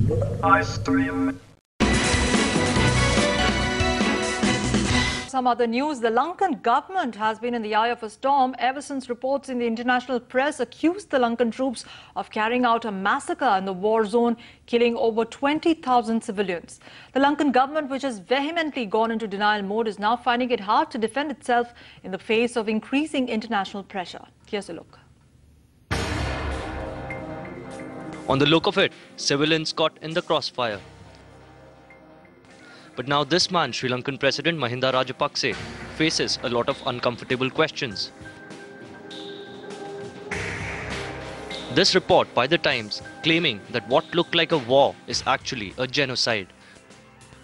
Some other news, the Lankan government has been in the eye of a storm ever since reports in the international press accused the Lankan troops of carrying out a massacre in the war zone, killing over 20,000 civilians. The Lankan government, which has vehemently gone into denial mode, is now finding it hard to defend itself in the face of increasing international pressure. Here's a look. On the look of it, civilians caught in the crossfire. But now this man, Sri Lankan President Mahinda Rajapakse, faces a lot of uncomfortable questions. This report by the Times claiming that what looked like a war is actually a genocide,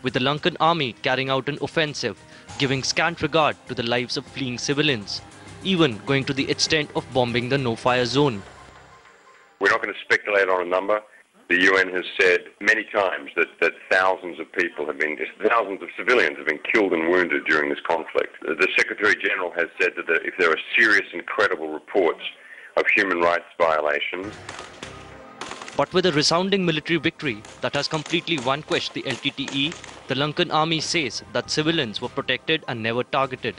with the Lankan army carrying out an offensive, giving scant regard to the lives of fleeing civilians, even going to the extent of bombing the no-fire zone. We're not going to speculate on a number. The UN has said many times that thousands of civilians have been killed and wounded during this conflict. The Secretary General has said that if there are serious and credible reports of human rights violations. But with a resounding military victory that has completely vanquished the LTTE, the Lankan army says that civilians were protected and never targeted.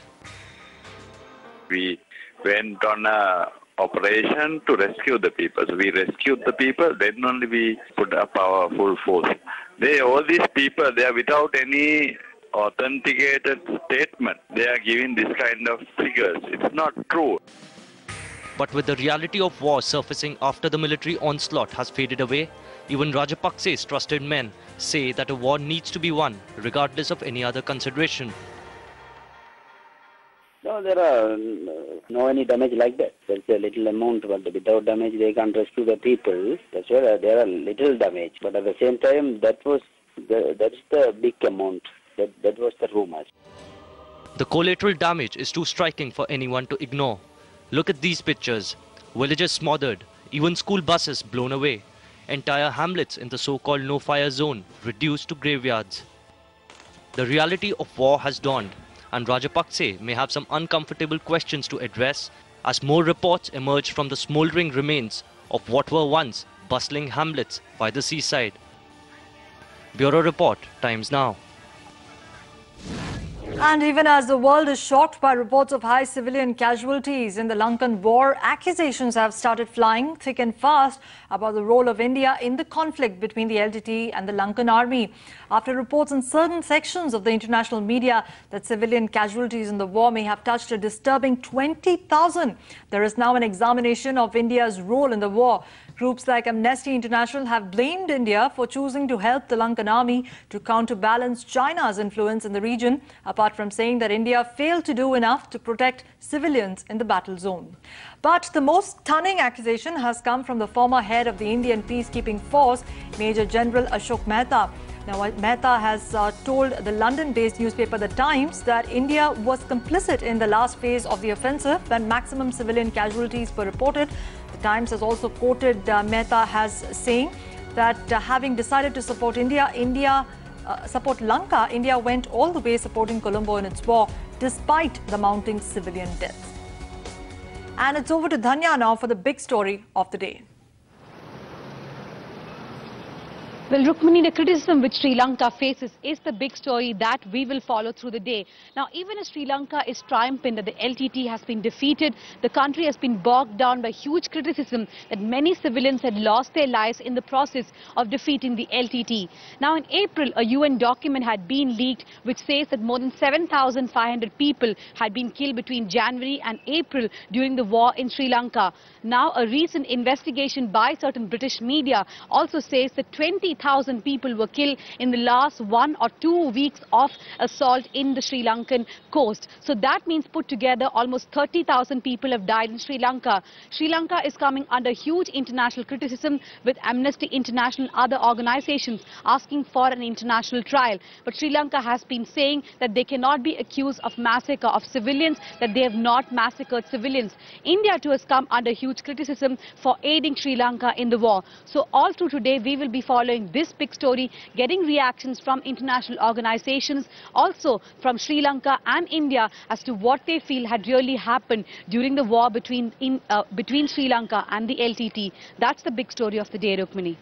We went on a operation to rescue the people. So we rescued the people, then only we put up our full force. All these people, they are without any authenticated statement. They are giving this kind of figures. It's not true. But with the reality of war surfacing after the military onslaught has faded away, even Rajapakse's trusted men say that a war needs to be won, regardless of any other consideration. No, there are no any damage like that. There's a little amount, but without damage they can't rescue the people. That's why there are little damage. But at the same time, that's the big amount. That was the rumor. The collateral damage is too striking for anyone to ignore. Look at these pictures. Villages smothered, even school buses blown away. Entire hamlets in the so-called no-fire zone reduced to graveyards. The reality of war has dawned, and Rajapakse may have some uncomfortable questions to address as more reports emerge from the smouldering remains of what were once bustling hamlets by the seaside. Bureau Report, Times Now. And even as the world is shocked by reports of high civilian casualties in the Lankan war, accusations have started flying thick and fast about the role of India in the conflict between the LTTE and the Lankan army. After reports in certain sections of the international media that civilian casualties in the war may have touched a disturbing 20,000, there is now an examination of India's role in the war. Groups like Amnesty International have blamed India for choosing to help the Lankan army to counterbalance China's influence in the region, apart from saying that India failed to do enough to protect civilians in the battle zone. But the most stunning accusation has come from the former head of the Indian peacekeeping force, Major General Ashok Mehta. Now, Mehta has told the London-based newspaper The Times that India was complicit in the last phase of the offensive when maximum civilian casualties were reported. The Times has also quoted Mehta as saying that having decided to support support Lanka, India went all the way supporting Colombo in its war, despite the mounting civilian deaths. And it's over to Dhanya now for the big story of the day. Well, Rukmini, the criticism which Sri Lanka faces is the big story that we will follow through the day. Now, even as Sri Lanka is triumphant that the LTTE has been defeated, the country has been bogged down by huge criticism that many civilians had lost their lives in the process of defeating the LTTE. Now, in April, a UN document had been leaked which says that more than 7,500 people had been killed between January and April during the war in Sri Lanka. Now, a recent investigation by certain British media also says that 20,000 people were killed in the last 1 or 2 weeks of assault in the Sri Lankan coast. So that means put together almost 30,000 people have died in Sri Lanka. Sri Lanka is coming under huge international criticism with Amnesty International and other organizations asking for an international trial. But Sri Lanka has been saying that they cannot be accused of massacre of civilians, that they have not massacred civilians. India too has come under huge criticism for aiding Sri Lanka in the war. So all through today we will be following this big story, getting reactions from international organizations, also from Sri Lanka and India as to what they feel had really happened during the war between Sri Lanka and the LTTE. That's the big story of the day, Rukmini.